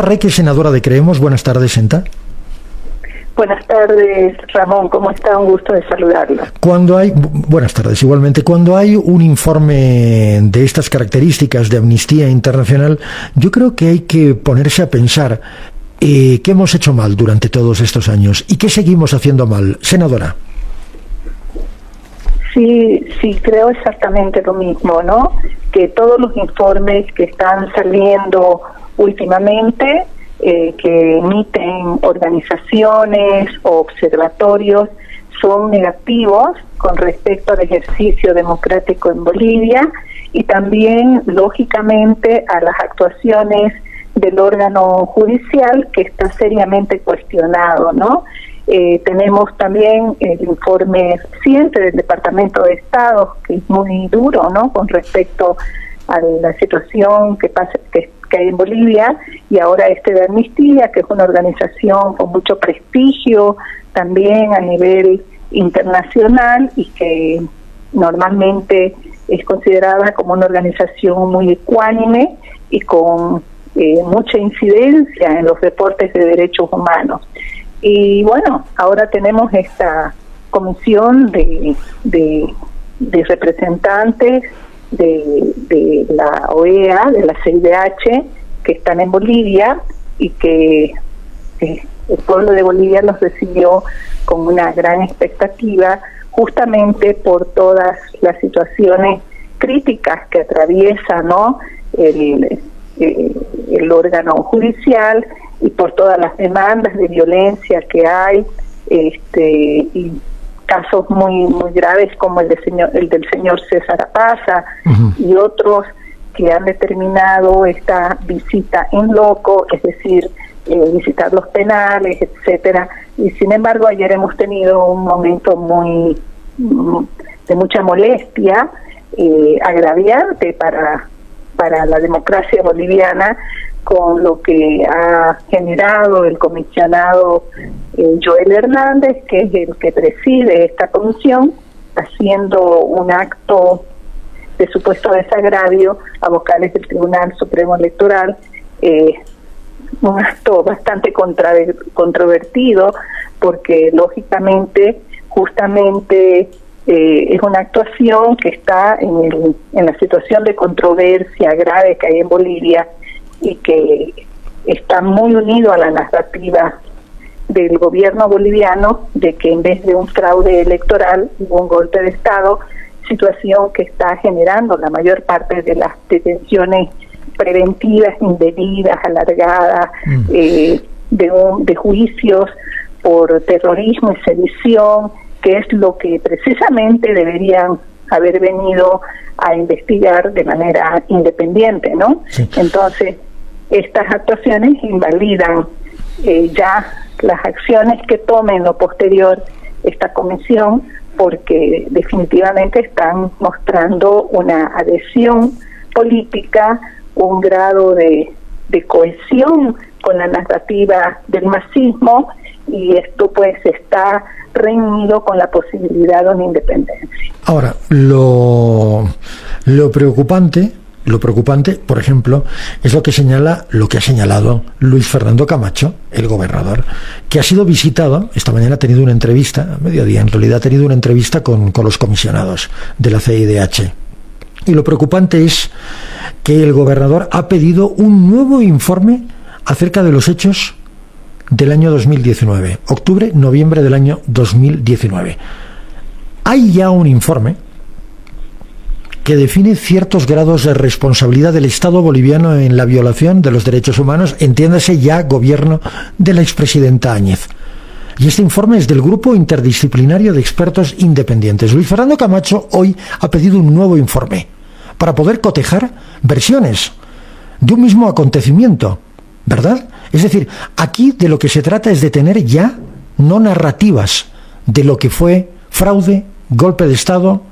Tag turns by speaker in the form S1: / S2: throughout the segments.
S1: Reque, senadora de Creemos. Buenas tardes, Senta.
S2: Buenas tardes, Ramón. ¿Cómo está? Un gusto de saludarlo.
S1: Buenas tardes, igualmente. Cuando hay un informe de estas características de Amnistía Internacional, yo creo que hay que ponerse a pensar qué hemos hecho mal durante todos estos años y qué seguimos haciendo mal. Senadora.
S2: Sí, creo exactamente lo mismo, ¿no? Que todos los informes que están saliendo últimamente, que emiten organizaciones o observatorios, son negativos con respecto al ejercicio democrático en Bolivia y también, lógicamente, a las actuaciones del órgano judicial, que está seriamente cuestionado, ¿no? Tenemos también el informe reciente del Departamento de Estado, que es muy duro, ¿no?, con respecto a la situación que hay en Bolivia, y ahora de Amnistía, que es una organización con mucho prestigio también a nivel internacional y que normalmente es considerada como una organización muy ecuánime y con mucha incidencia en los reportes de derechos humanos. Y bueno, ahora tenemos esta comisión de representantes de la OEA, de la CIDH, que están en Bolivia y que el pueblo de Bolivia los recibió con una gran expectativa, justamente por todas las situaciones críticas que atraviesa, ¿no?, el órgano judicial, y por todas las demandas de violencia que hay, y casos muy graves como el del señor César Apaza, y otros que han determinado esta visita in loco, es decir, visitar los penales, etcétera. Y sin embargo, ayer hemos tenido un momento de mucha molestia, agraviante para la democracia boliviana, con lo que ha generado el comisionado Joel Hernández, que es el que preside esta comisión, haciendo un acto de supuesto desagravio a vocales del Tribunal Supremo Electoral, un acto bastante controvertido, porque lógicamente, justamente, es una actuación que está en la situación de controversia grave que hay en Bolivia, y que está muy unido a la narrativa del gobierno boliviano de que en vez de un fraude electoral hubo un golpe de Estado, situación que está generando la mayor parte de las detenciones preventivas, indebidas, alargadas, de juicios por terrorismo y sedición, que es lo que precisamente deberían haber venido a investigar de manera independiente, ¿no? Sí. Entonces, estas actuaciones invalidan ya las acciones que tome en lo posterior esta comisión, porque definitivamente están mostrando una adhesión política, un grado de cohesión con la narrativa del masismo, y esto pues está reñido con la posibilidad de una independencia.
S1: Ahora, lo preocupante, por ejemplo, es lo que ha señalado Luis Fernando Camacho, el gobernador, que ha sido visitado, esta mañana ha tenido una entrevista, a mediodía en realidad, ha tenido una entrevista con los comisionados de la CIDH. Y lo preocupante es que el gobernador ha pedido un nuevo informe acerca de los hechos del año 2019, octubre, noviembre del año 2019. Hay ya un informe que define ciertos grados de responsabilidad del Estado boliviano en la violación de los derechos humanos, entiéndase ya gobierno de la expresidenta Áñez. Y este informe es del Grupo Interdisciplinario de Expertos Independientes. Luis Fernando Camacho hoy ha pedido un nuevo informe para poder cotejar versiones de un mismo acontecimiento, ¿verdad? Es decir, aquí de lo que se trata es de tener ya no narrativas de lo que fue fraude, golpe de Estado,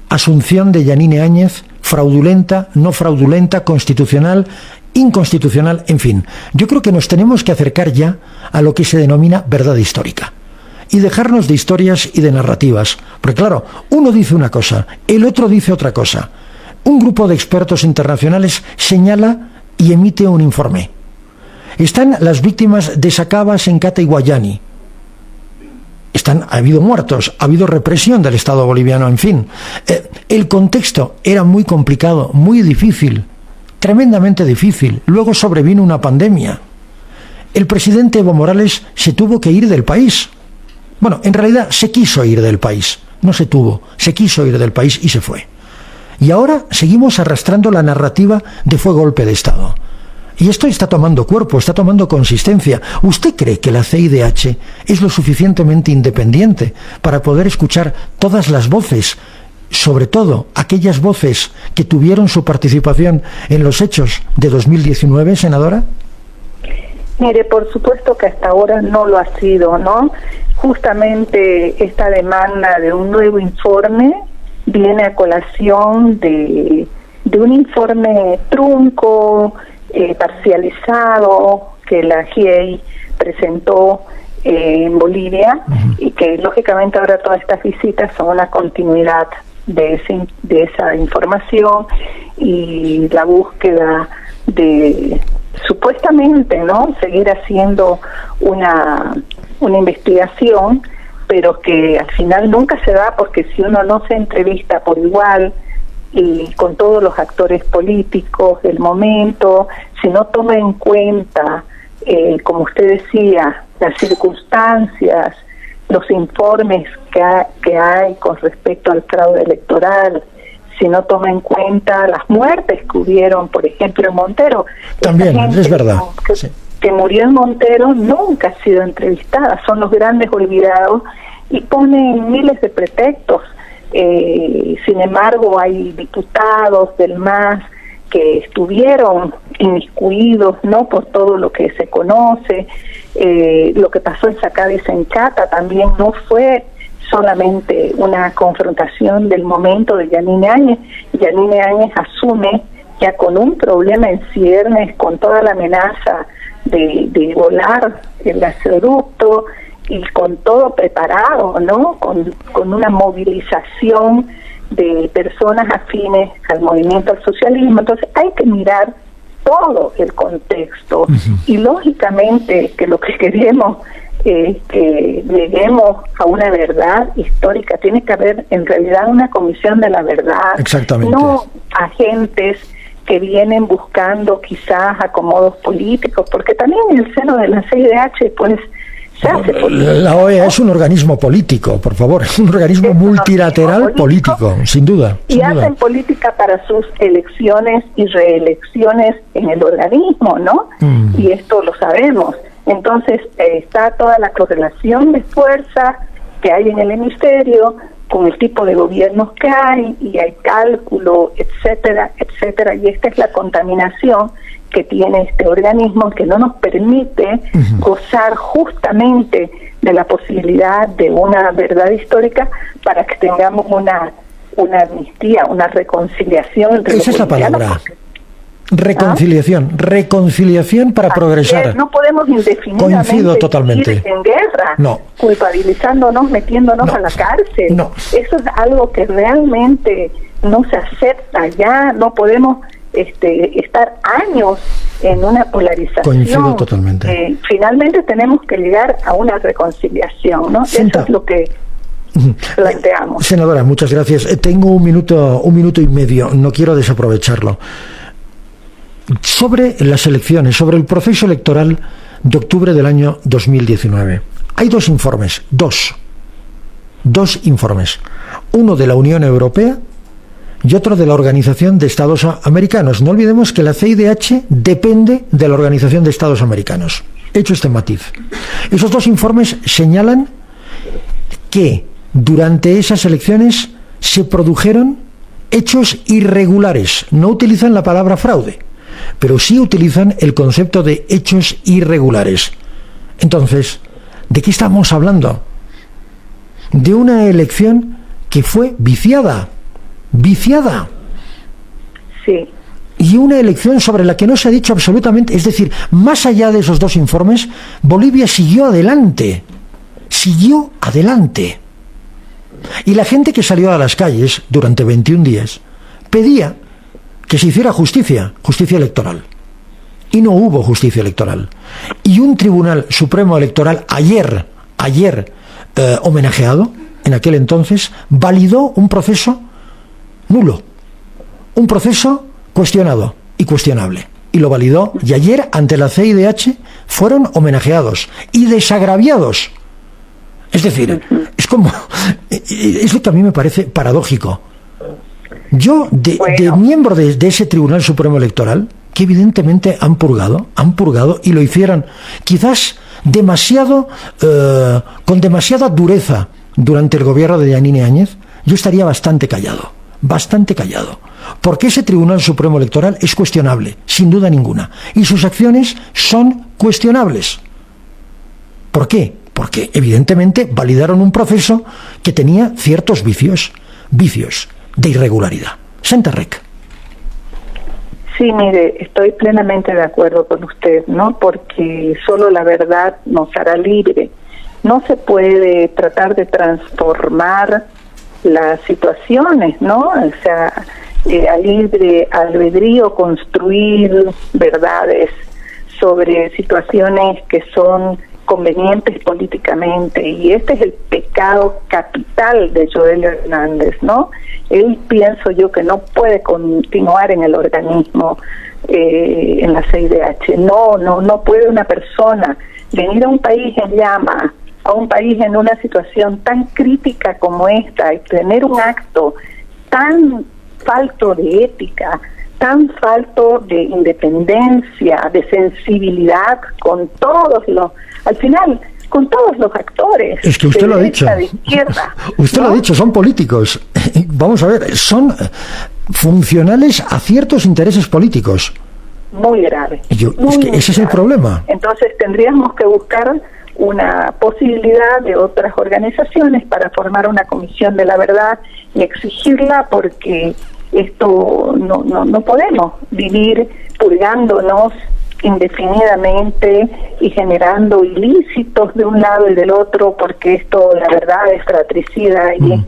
S1: asunción de Yanine Áñez, fraudulenta, no fraudulenta, constitucional, inconstitucional, en fin. Yo creo que nos tenemos que acercar ya a lo que se denomina verdad histórica y dejarnos de historias y de narrativas, porque claro, uno dice una cosa, el otro dice otra cosa. Un grupo de expertos internacionales señala y emite un informe. Están las víctimas de Sacabas, Encata y Guayani. Ha habido muertos, ha habido represión del Estado boliviano, en fin. El contexto era muy complicado, muy difícil, tremendamente difícil. Luego sobrevino una pandemia. El presidente Evo Morales se tuvo que ir del país. Bueno, en realidad se quiso ir del país. No se tuvo, se quiso ir del país y se fue. Y ahora seguimos arrastrando la narrativa de fue golpe de Estado. Y esto está tomando cuerpo, está tomando consistencia. ¿Usted cree que la CIDH es lo suficientemente independiente para poder escuchar todas las voces, sobre todo aquellas voces que tuvieron su participación en los hechos de 2019, senadora?
S2: Mire, por supuesto que hasta ahora no lo ha sido, ¿no? Justamente esta demanda de un nuevo informe viene a colación de un informe trunco, parcializado, que la GIEI presentó en Bolivia, y que lógicamente ahora todas estas visitas son una continuidad de esa información y la búsqueda de supuestamente, ¿no?, seguir haciendo una investigación, pero que al final nunca se da, porque si uno no se entrevista por igual y con todos los actores políticos del momento, si no toma en cuenta, como usted decía, las circunstancias, los informes que hay con respecto al fraude electoral, si no toma en cuenta las muertes que hubieron, por ejemplo, en Montero.
S1: También, es verdad.
S2: Que murió en Montero nunca ha sido entrevistada, son los grandes olvidados y ponen miles de pretextos. Sin embargo, hay diputados del MAS que estuvieron inmiscuidos, ¿no?, por todo lo que se conoce. Lo que pasó en Sacabas, Encata, también no fue solamente una confrontación del momento de Yanine Áñez. Yanine Áñez asume ya con un problema en ciernes, con toda la amenaza de volar el gasoducto y con todo preparado, ¿no?, con una movilización de personas afines al movimiento al socialismo. Entonces hay que mirar todo el contexto y lógicamente que lo que queremos es que lleguemos a una verdad histórica. Tiene que haber en realidad una comisión de la verdad.
S1: Exactamente.
S2: No agentes que vienen buscando quizás acomodos políticos, porque también en el seno de la CIDH pues se hace política.
S1: La OEA es un organismo político, por favor, es un organismo multilateral político, sin duda.
S2: Y hacen política para sus elecciones y reelecciones en el organismo, ¿no? Y esto lo sabemos. Entonces está toda la correlación de fuerza que hay en el hemisferio con el tipo de gobiernos que hay, y hay cálculo, etcétera, etcétera, y esta es la contaminación que tiene este organismo, que no nos permite gozar justamente de la posibilidad de una verdad histórica para que tengamos una amnistía, una reconciliación entre
S1: esa es la palabra. Reconciliación para progresar.
S2: No podemos indefinidamente
S1: coincido totalmente
S2: ir en guerra,
S1: no,
S2: culpabilizándonos, metiéndonos a la cárcel.
S1: No.
S2: Eso es algo que realmente no se acepta ya. No podemos estar años en una polarización.
S1: Coincido totalmente.
S2: Finalmente tenemos que llegar a una reconciliación, ¿no? Eso es lo que planteamos.
S1: Senadora, muchas gracias. Tengo un minuto y medio, no quiero desaprovecharlo. Sobre las elecciones, sobre el proceso electoral de octubre del año 2019. Hay dos informes, dos informes. Uno de la Unión Europea y otro de la Organización de Estados Americanos. No olvidemos que la CIDH depende de la Organización de Estados Americanos. Hecho este matiz. Esos dos informes señalan que durante esas elecciones se produjeron hechos irregulares. No utilizan la palabra fraude, pero sí utilizan el concepto de hechos irregulares. Entonces, ¿de qué estamos hablando? De una elección que fue viciada.
S2: Sí.
S1: Y una elección sobre la que no se ha dicho absolutamente, es decir, más allá de esos dos informes, Bolivia siguió adelante. Y la gente que salió a las calles durante 21 días pedía que se hiciera justicia electoral. Y no hubo justicia electoral. y un Tribunal Supremo Electoral ayer homenajeado, en aquel entonces, validó un proceso nulo, un proceso cuestionado y cuestionable. Y lo validó, y ayer ante la CIDH fueron homenajeados y desagraviados. Es decir, es lo que a mí me parece paradójico. Yo, de miembro de ese Tribunal Supremo Electoral, que evidentemente han purgado, y lo hicieron quizás con demasiada dureza durante el gobierno de Yanine Áñez, yo estaría bastante callado, porque ese Tribunal Supremo Electoral es cuestionable, sin duda ninguna, y sus acciones son cuestionables. ¿Por qué? Porque evidentemente validaron un proceso que tenía ciertos vicios de irregularidad. Sentarrec.
S2: Sí, mire, estoy plenamente de acuerdo con usted, ¿no? Porque solo la verdad nos hará libre. No se puede tratar de transformar las situaciones, ¿no? O sea, a libre albedrío construir verdades sobre situaciones que son convenientes políticamente, y este es el pecado capital de Joel Hernández, ¿no? Él, pienso yo, que no puede continuar en el organismo, en la CIDH. No puede una persona venir a un país en llamas, a un país en una situación tan crítica como esta, y tener un acto tan falto de ética, tan falto de independencia, de sensibilidad con todos los actores.
S1: Es que usted
S2: de
S1: lo ha dicho.
S2: De izquierda,
S1: usted
S2: ¿no?
S1: lo ha dicho, son políticos. Vamos a ver, son funcionales a ciertos intereses políticos.
S2: Muy grave.
S1: Ese es el problema.
S2: Entonces tendríamos que buscar una posibilidad de otras organizaciones para formar una comisión de la verdad y exigirla, porque esto no podemos vivir purgándonos indefinidamente y generando ilícitos de un lado y del otro, porque esto, la verdad, es fratricida y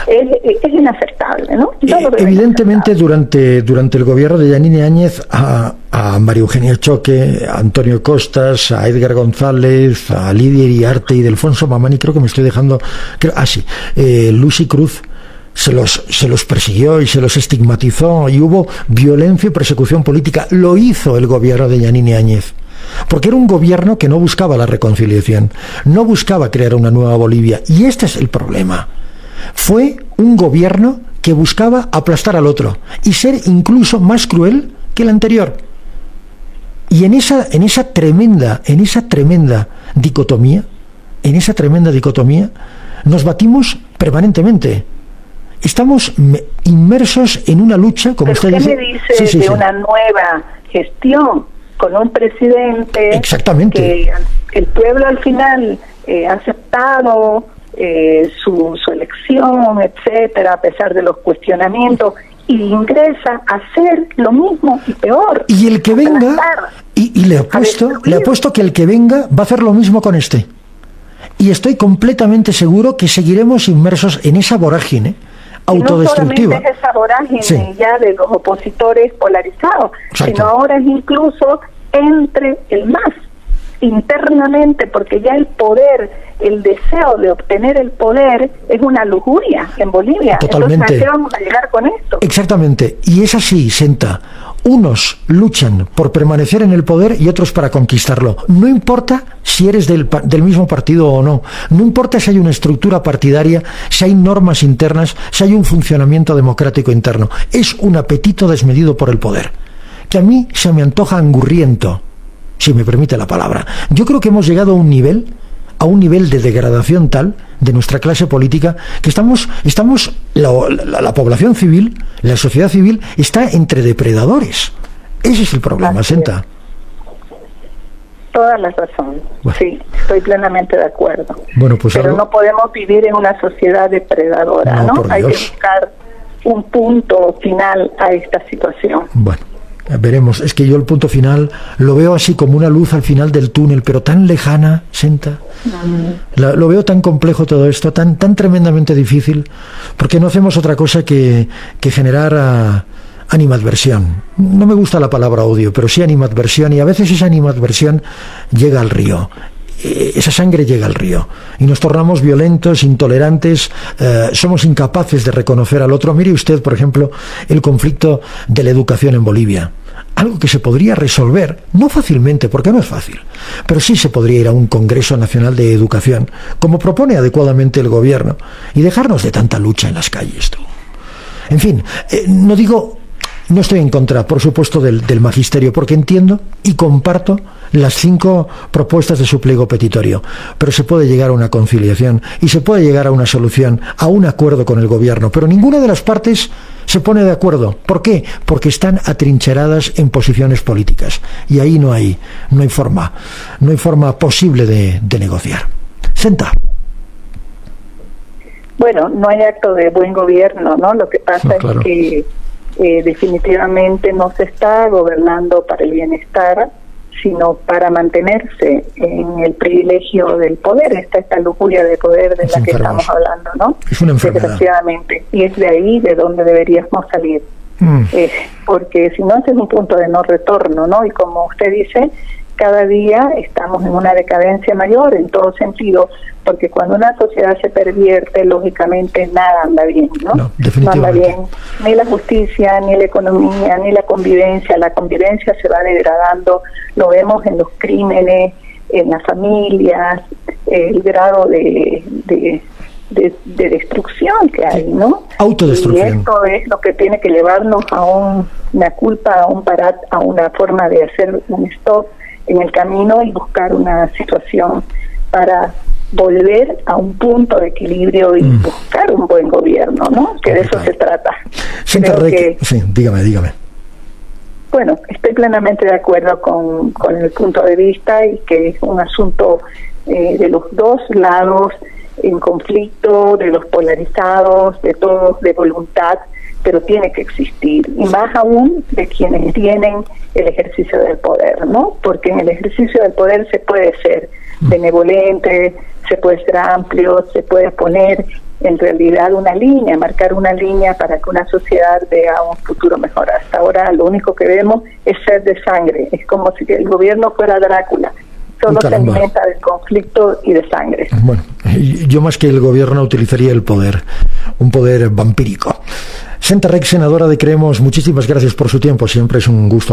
S2: es inaceptable, ¿no?
S1: Evidentemente, durante el gobierno de Yanine Áñez, a María Eugenia Choque, a Antonio Costas, a Edgar González, a Lidia Iriarte y Delfonso Mamani, creo que me estoy dejando, Lucy Cruz, se los persiguió y se los estigmatizó, y hubo violencia y persecución política. Lo hizo el gobierno de Yanine Áñez, porque era un gobierno que no buscaba la reconciliación, no buscaba crear una nueva Bolivia, y este es el problema. Fue un gobierno que buscaba aplastar al otro y ser incluso más cruel que el anterior. Y en esa tremenda dicotomía nos batimos permanentemente. Estamos inmersos en una lucha, como usted dice.
S2: ¿Qué me dice de una nueva gestión con un presidente?
S1: Exactamente.
S2: Que el pueblo al final ha aceptado su elección, etcétera, a pesar de los cuestionamientos, y ingresa a hacer lo mismo y peor?
S1: Y el que venga, y le apuesto que el que venga va a hacer lo mismo con este. Y estoy completamente seguro que seguiremos inmersos en esa vorágine autodestructiva.
S2: No solamente es esa vorágine ya de los opositores polarizados,
S1: Exacto.
S2: sino ahora es incluso entre el MAS, internamente, porque ya el poder, el deseo de obtener el poder es una lujuria en Bolivia.
S1: Totalmente.
S2: Entonces, ¿a qué vamos a llegar con esto?
S1: Exactamente. Y es así, Senta. Unos luchan por permanecer en el poder y otros para conquistarlo. No importa si eres del mismo partido o no. No importa si hay una estructura partidaria, si hay normas internas, si hay un funcionamiento democrático interno. Es un apetito desmedido por el poder, que a mí se me antoja angurriento, si me permite la palabra. Yo creo que hemos llegado a un nivel de degradación tal de nuestra clase política que la población civil, la sociedad civil, está entre depredadores. Ese es el problema, Senta.
S2: Toda la razón. Bueno. Sí, estoy plenamente de acuerdo.
S1: Bueno, pues
S2: pero no podemos vivir en una sociedad depredadora, ¿no? Hay que buscar un punto final a esta situación.
S1: Bueno, veremos. Es que yo el punto final lo veo así como una luz al final del túnel, pero tan lejana, Senta. Lo veo tan complejo todo esto, tan tremendamente difícil, porque no hacemos otra cosa que generar animadversión. No me gusta la palabra odio, pero sí animadversión, y a veces esa animadversión llega al río. Esa sangre llega al río y nos tornamos violentos, intolerantes, somos incapaces de reconocer al otro. Mire usted, por ejemplo, el conflicto de la educación en Bolivia. Algo que se podría resolver, no fácilmente, porque no es fácil, pero sí se podría ir a un Congreso Nacional de Educación, como propone adecuadamente el gobierno, y dejarnos de tanta lucha en las calles. En fin, no estoy en contra, por supuesto, del magisterio, porque entiendo y comparto las 5 propuestas de su pliego petitorio, pero se puede llegar a una conciliación y se puede llegar a una solución, a un acuerdo con el gobierno, pero ninguna de las partes se pone de acuerdo. ¿Por qué? Porque están atrincheradas en posiciones políticas y ahí no hay forma posible de negociar. Senta.
S2: Bueno, no hay acto de buen gobierno, ¿no? Lo que pasa
S1: claro.
S2: es que definitivamente no se está gobernando para el bienestar, sino para mantenerse en el privilegio del poder. Esta lujuria de poder de la que estamos hablando, ¿no?
S1: Es una enfermedad.
S2: Desgraciadamente. Y es de ahí de donde deberíamos salir. Porque si no, ese es un punto de no retorno, ¿no? Y como usted dice, cada día estamos en una decadencia mayor en todo sentido, porque cuando una sociedad se pervierte, lógicamente nada anda bien, ¿no?
S1: No, definitivamente.
S2: No anda bien ni la justicia, ni la economía, ni la convivencia. La convivencia se va degradando, lo vemos en los crímenes, en las familias, el grado de destrucción que hay, ¿no?
S1: Autodestrucción.
S2: Y esto es lo que tiene que llevarnos a una culpa, a una forma de hacer un stop en el camino y buscar una situación para volver a un punto de equilibrio y buscar un buen gobierno, ¿no? Que de eso se trata.
S1: Sí, dígame.
S2: Bueno, estoy plenamente de acuerdo con el punto de vista y que es un asunto de los dos lados en conflicto, de los polarizados, de todos, de voluntad, pero tiene que existir, y más aún de quienes tienen el ejercicio del poder, ¿no? Porque en el ejercicio del poder se puede ser benevolente, se puede ser amplio, se puede poner en realidad una línea, marcar una línea para que una sociedad vea un futuro mejor. Hasta ahora lo único que vemos es sed de sangre, es como si el gobierno fuera Drácula, solo se alimenta del conflicto y de sangre.
S1: Bueno, yo más que el gobierno utilizaría el poder, un poder vampírico. Senta Rex, senadora de Creemos, muchísimas gracias por su tiempo, siempre es un gusto.